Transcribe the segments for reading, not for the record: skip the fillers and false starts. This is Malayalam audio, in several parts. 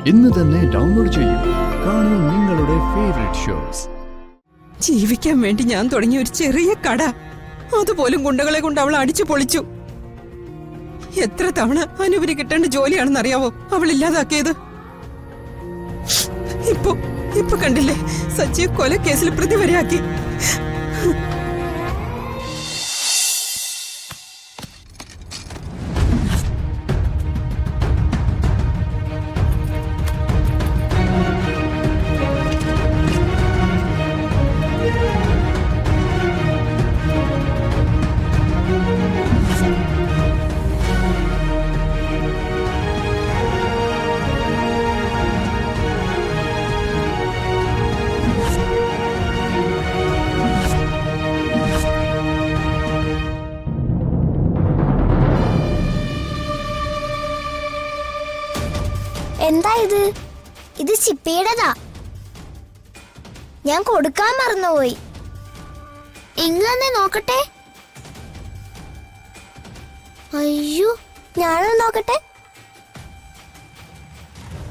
ഇന്ന് തന്നെ ഡൗൺലോഡ് ചെയ്യൂ. കാണൂ നിങ്ങളുടെ ഫേവറേറ്റ് ഷോസ്. ജീവിക്കാൻ വേണ്ടി ഞാൻ തുടങ്ങിയ ഒരു ചെറിയ കട അതുപോലും ഗുണ്ടകളെ കൊണ്ട് അവൾ അടിച്ചു പൊളിച്ചു. എത്ര തവണ അനുവിന് കിട്ടേണ്ട ജോലിയാണെന്നറിയാവോ അവൾ ഇല്ലാതാക്കിയത്. ഇപ്പൊ കണ്ടില്ലേ, സച്ചിയെ കൊലക്കേസിൽ പ്രതി വരെയാക്കി. എന്താ ഇത് ചിപ്പിയുടേതാ. ഞാൻ കൊടുക്കാൻ മറന്നുപോയി. ഇങ്ങനെ നോക്കട്ടെ. അയ്യോ, ഞാനൊന്ന് നോക്കട്ടെ.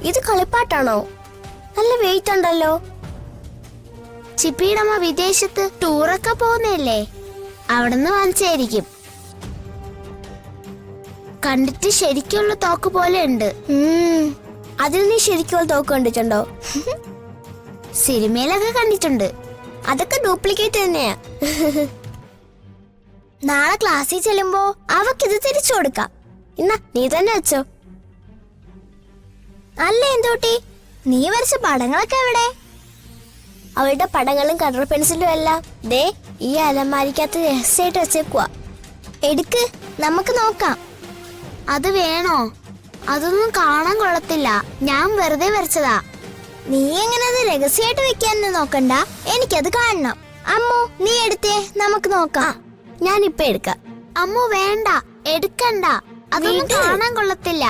ഇത് കളിപ്പാട്ടാണോ? നല്ല വെയിറ്റ് ഉണ്ടല്ലോ. ചിപ്പിയുടെ അമ്മ വിദേശത്ത് ടൂറൊക്കെ പോകുന്നല്ലേ, അവിടുന്ന് വാങ്ങിച്ചായിരിക്കും. കണ്ടിട്ട് ശരിക്കുള്ള തോക്ക് പോലെ ഉണ്ട്. അതിൽ നീ ശരിക്കും തോക്ക് കണ്ടിട്ടുണ്ടോ? സിനിമയിലൊക്കെ കണ്ടിട്ടുണ്ട്. അതൊക്കെ ഡ്യൂപ്ലിക്കേറ്റ് തന്നെയാ. നാളെ ക്ലാസ്സിൽ ചെല്ലുമ്പോ അവക്കിത് തിരിച്ചു കൊടുക്കാം. ഇന്നാ നീ തന്നെ വെച്ചോ. അല്ല എന്തോട്ടി, നീ വരച്ച പടങ്ങളൊക്കെ എവിടെ? അവളുടെ പടങ്ങളും കളർ പെൻസിലും എല്ലാം ദേ ഈ അലമാരിക്കകത്ത് രഹസ്യമായിട്ട് വെച്ചേക്കുവാ. എടുക്ക്, നമുക്ക് നോക്കാം. അത് വേണോ? അതൊന്നും കാണാൻ കൊള്ളത്തില്ല. ഞാൻ വെറുതെ വരച്ചതാ. നീ എങ്ങനെ അത് രഹസ്യമായിട്ട് വെക്കാന്ന് നോക്കണ്ട, എനിക്കത് കാണണം. അമ്മു, നീ എടുത്തേ, നമുക്ക് നോക്കാം. ഞാനിപ്പൊ എടുക്കാം. അമ്മു വേണ്ട, എടുക്കണ്ട. അതൊന്നും കാണാൻ കൊള്ളത്തില്ല.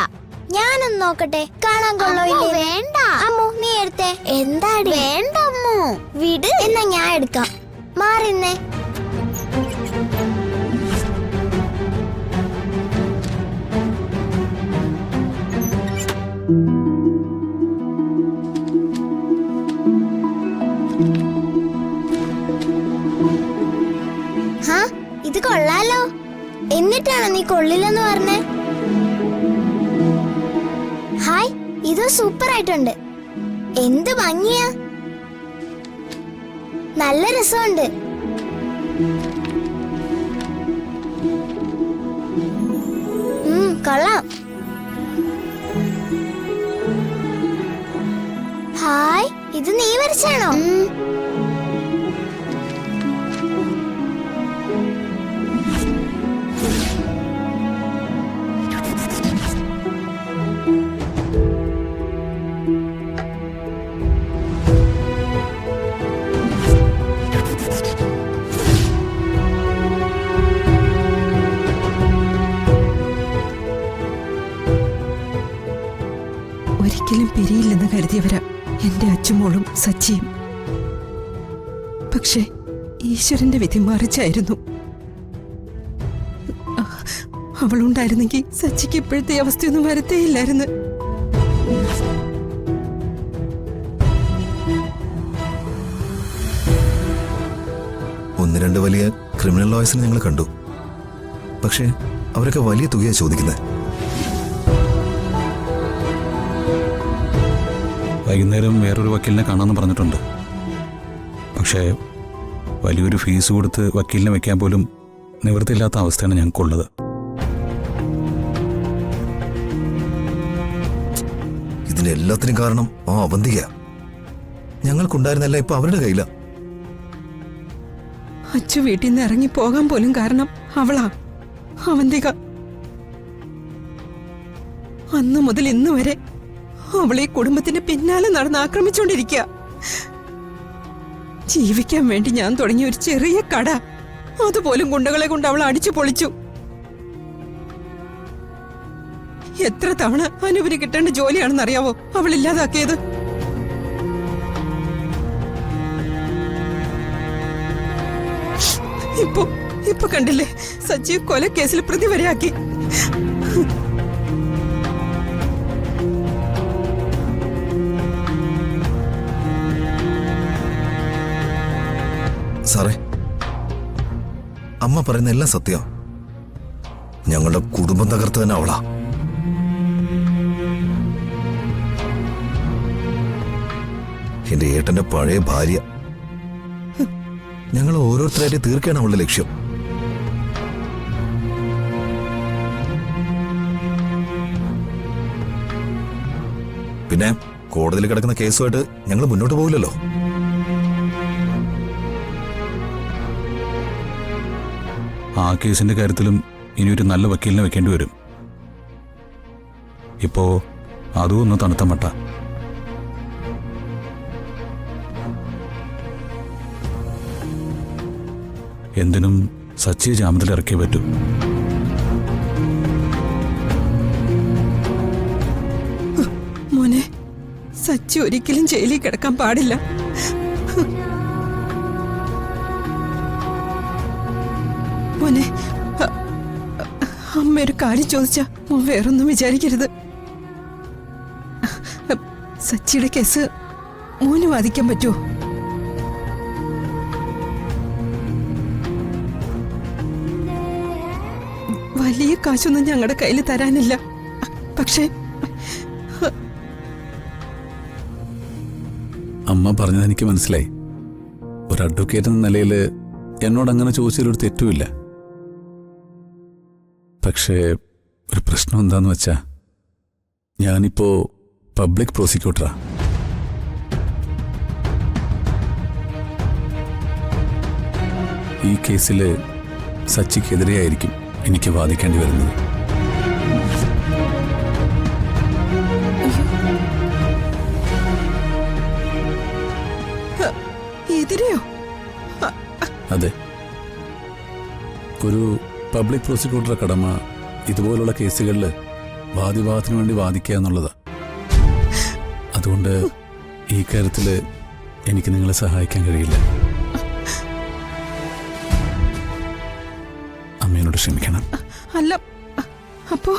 ഞാനൊന്ന് നോക്കട്ടെ, കാണാൻ കൊള്ളോ ഇല്ലേ? വേണ്ട അമ്മു, നീ എടുത്തേ. എന്താടി? വേണ്ട അമ്മു, വിട്. എന്നാ ഞാൻ എടുക്കാം. മാറിന്നേ. ഇത് കൊള്ളാലോ. എന്നിട്ടാണ് നീ കൊള്ളില്ലെന്ന് പറഞ്ഞേ? ഹായ്, ഇത് സൂപ്പർ ആയിട്ടുണ്ട്. എന്ത് ഭംഗിയാ, നല്ല രസമുണ്ട്. കൊള്ളാം. ഹായ്, ഇത് നീ വരച്ചാണോ? ഒരിക്കലും പിരിയില്ലെന്ന് കരുതിയവരാ എന്റെ അച്ഛമോളും സച്ചിയും. പക്ഷെ ഈശ്വരന്റെ വിധി മറിച്ചായിരുന്നു. അവളുണ്ടായിരുന്നെങ്കിൽ സച്ചിക്ക് ഇപ്പോഴത്തെ അവസ്ഥയൊന്നും വരത്തേയില്ലായിരുന്നു. ഒന്ന് രണ്ട് വലിയ ക്രിമിനൽ ലോയേഴ്സിനെ ഞങ്ങൾ കണ്ടു. പക്ഷേ അവരൊക്കെ വലിയ തുകയാണ് ചോദിക്കുന്നത്. വൈകുന്നേരം വേറൊരു വക്കീലിനെ കാണാമെന്ന് പറഞ്ഞിട്ടുണ്ട്. പക്ഷേ വലിയൊരു ഫീസ് കൊടുത്ത് വക്കീലിനെ വെക്കാൻ പോലും നിവൃത്തിയില്ലാത്ത അവസ്ഥയാണ് ഞങ്ങൾക്കുള്ളത്. ഇതിനെല്ലാത്തിനും കാരണം ആ അവന്തിക. ഞങ്ങൾക്കുണ്ടായിരുന്നല്ല ഇപ്പൊ അവരുടെ കയ്യില. അച്ചു വീട്ടിൽ നിന്ന് ഇറങ്ങി പോകാൻ പോലും കാരണം അവളാ, അവന്തിക. അന്നു മുതൽ ഇന്ന് വരെ അവളെ കുടുംബത്തിന്റെ പിന്നാലെ നടന്ന് ആക്രമിച്ചുകൊണ്ടിരിക്കുക. ജീവിക്കാൻ വേണ്ടി ഞാൻ തുടങ്ങിയ ഒരു ചെറിയ കട അതുപോലും ഗുണ്ടകളെ കൊണ്ട് അവൾ അടിച്ചു പൊളിച്ചു. എത്ര തവണ അനുവിന് കിട്ടേണ്ട ജോലിയാണെന്നറിയാവോ അവൾ ഇല്ലാതാക്കിയത്. ഇപ്പൊ കണ്ടില്ലേ, സച്ചിയെ കൊലക്കേസിൽ പ്രതി വരെയാക്കി. അമ്മ പറയുന്ന എല്ലാം സത്യം. ഞങ്ങളുടെ കുടുംബം തകർത്ത് തന്നെ അവളാ. എന്റെ ഏട്ടന്റെ പഴയ ഭാര്യ. ഞങ്ങൾ ഓരോരുത്തരായിട്ട് തീർക്കാണ് അവളുടെ ലക്ഷ്യം. പിന്നെ കോടതിയിൽ കിടക്കുന്ന കേസുമായിട്ട് ഞങ്ങൾ മുന്നോട്ട് പോകില്ലല്ലോ. ആ കേസിന്റെ കാര്യത്തിലും ഇനിയൊരു നല്ല വക്കീലിനെ വെക്കേണ്ടി വരും. ഇപ്പോ അതും ഒന്ന് തണുത്ത മട്ട. എന്തിനും സച്ചിയെ ജാമ്യത്തിൽ ഇറക്കിയേ പറ്റൂ. മോനെ, സച്ചി ഒരിക്കലും ജയിലിൽ കിടക്കാൻ പാടില്ല. മോനെ, അമ്മ ഒരു കാര്യം ചോദിച്ചാ മോൻ വേറൊന്നും വിചാരിക്കരുത്. സച്ചിയുടെ കേസ് മോന് വാദിക്കാൻ പറ്റുമോ? വലിയ കാശൊന്നും ഞങ്ങളുടെ കയ്യിൽ തരാനില്ല. പക്ഷേ അമ്മ പറഞ്ഞത് എനിക്ക് മനസ്സിലായി. ഒരു അഡ്വക്കേറ്റ് എന്ന നിലയിൽ എന്നോട് അങ്ങനെ ചോദിച്ചതിലൊരു തെറ്റുമില്ല. പക്ഷേ ഒരു പ്രശ്നം എന്താന്ന് വെച്ചാ, ഞാനിപ്പോ പബ്ലിക് പ്രോസിക്യൂട്ടറാ. ഈ കേസിൽ സച്ചിക്കെതിരെയായിരിക്കും എനിക്ക് വാദിക്കേണ്ടി വരുന്നത്. എതിരെയോ? അതെ, ഒരു പബ്ലിക് പ്രോസിക്യൂട്ടറുടെ കടമ ഇതുപോലുള്ള കേസുകളിൽ വാദിവാദത്തിന് വേണ്ടി വാദിക്കുക എന്നുള്ളതാ. അതുകൊണ്ട് ഈ കാര്യത്തിൽ എനിക്ക് നിങ്ങളെ സഹായിക്കാൻ കഴിയില്ല. അമ്മയോട് ക്ഷമിക്കണം. അല്ല, അപ്പോ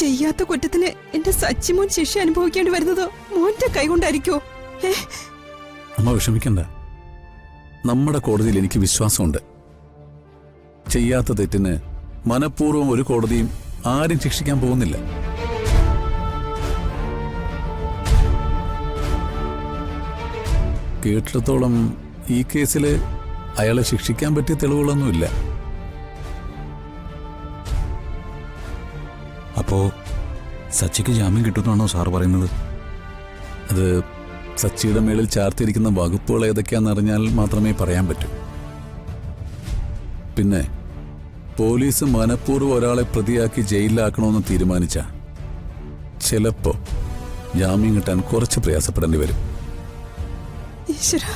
ചെയ്യാത്ത കുറ്റത്തിന് എന്റെ സച്ചിമോൻ ശിക്ഷ അനുഭവിക്കേണ്ടി വരുന്നത് മോന്റെ കൈകൊണ്ടായിരിക്കോ? അമ്മ വിഷമിക്കണ്ട. നമ്മുടെ കോടതിയിൽ എനിക്ക് വിശ്വാസമുണ്ട്. ചെയ്യാത്ത തെറ്റിന് മനഃപൂർവ്വം ഒരു കോടതിയും ആരും ശിക്ഷിക്കാൻ പോകുന്നില്ല. കേട്ടിടത്തോളം ഈ കേസിൽ അയാളെ ശിക്ഷിക്കാൻ പറ്റിയ തെളിവുകളൊന്നുമില്ല. അപ്പോ സച്ചിക്ക് ജാമ്യം കിട്ടുമെന്നാണോ സാർ പറയുന്നത്? അത് സച്ചിയുടെ മേളിൽ ചാർത്തിയിരിക്കുന്ന വകുപ്പുകൾ ഏതൊക്കെയാണെന്നറിഞ്ഞാൽ മാത്രമേ പറയാൻ പറ്റൂ. പിന്നെ പോലീസ് മനഃപൂർവ്വം ഒരാളെ പ്രതിയാക്കി ജയിലിലാക്കണമെന്ന് തീരുമാനിച്ച ചിലപ്പോ ജാമ്യം കിട്ടാൻ കുറച്ച് പ്രയാസപ്പെടേണ്ടി വരും. ഈശ്വരാ,